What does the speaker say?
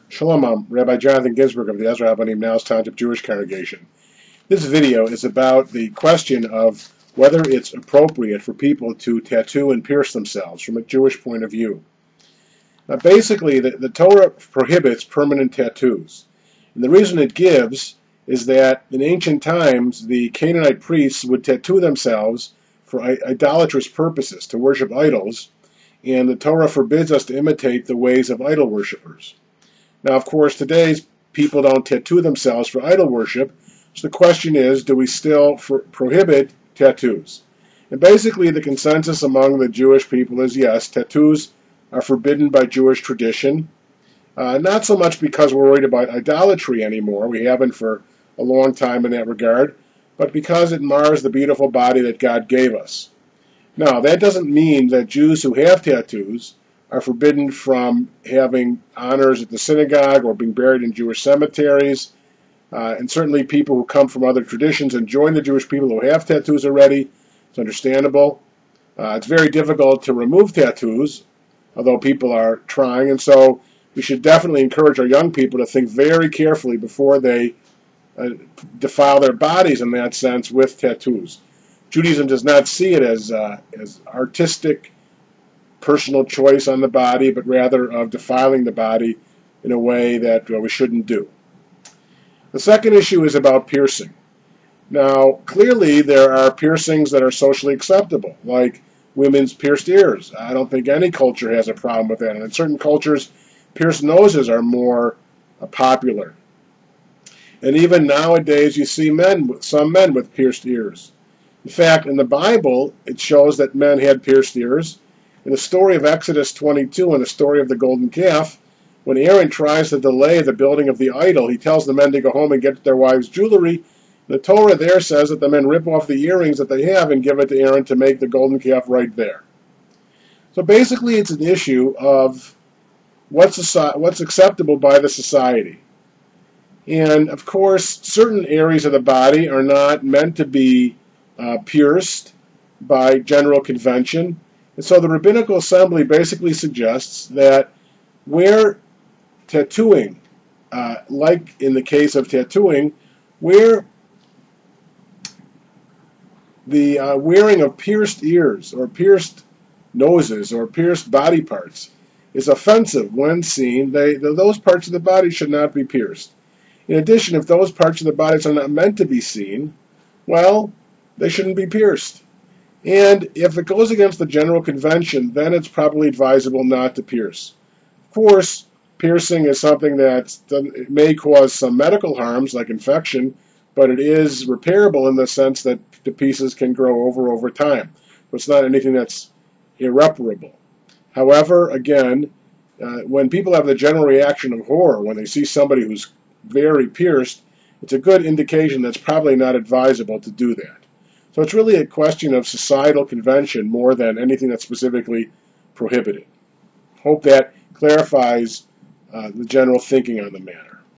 Shalom, I'm Rabbi Jonathan Ginsburg of the Ezra Rabbanim Niles Township Jewish Congregation. This video is about the question of whether it's appropriate for people to tattoo and pierce themselves from a Jewish point of view. Now, basically, the Torah prohibits permanent tattoos. And the reason it gives is that in ancient times, the Canaanite priests would tattoo themselves for idolatrous purposes, to worship idols, and the Torah forbids us to imitate the ways of idol worshippers. Now, of course, today's people don't tattoo themselves for idol worship, so the question is, do we still prohibit tattoos? And basically, the consensus among the Jewish people is yes, tattoos are forbidden by Jewish tradition, not so much because we're worried about idolatry anymore, we haven't for a long time in that regard, but because it mars the beautiful body that God gave us. Now, that doesn't mean that Jews who have tattoos are forbidden from having honors at the synagogue or being buried in Jewish cemeteries. And certainly people who come from other traditions and join the Jewish people who have tattoos already. It's understandable. It's very difficult to remove tattoos, although people are trying. And so we should definitely encourage our young people to think very carefully before they defile their bodies in that sense with tattoos. Judaism does not see it as artistic personal choice on the body, but rather of defiling the body in a way that we shouldn't do. The second issue is about piercing. Now, clearly there are piercings that are socially acceptable, like women's pierced ears. I don't think any culture has a problem with that. And in certain cultures, pierced noses are more popular. And even nowadays you see some men with pierced ears. In fact, in the Bible, it shows that men had pierced ears. In the story of Exodus 22 and the story of the golden calf, when Aaron tries to delay the building of the idol, he tells the men to go home and get their wives' jewelry. The Torah there says that the men rip off the earrings that they have and give it to Aaron to make the golden calf right there. So basically it's an issue of what's acceptable by the society. And of course, certain areas of the body are not meant to be pierced by general convention. And so the Rabbinical Assembly basically suggests that where tattooing, like in the case of tattooing, where the wearing of pierced ears or pierced noses or pierced body parts is offensive when seen, those parts of the body should not be pierced. In addition, if those parts of the bodies are not meant to be seen, well, they shouldn't be pierced. And if it goes against the general convention, then it's probably advisable not to pierce. Of course, piercing is something that it may cause some medical harms, like infection, but it is repairable in the sense that the pieces can grow over time. So it's not anything that's irreparable. However, again, when people have the general reaction of horror when they see somebody who's very pierced, it's a good indication that's probably not advisable to do that. So it's really a question of societal convention more than anything that's specifically prohibited. Hope that clarifies the general thinking on the matter.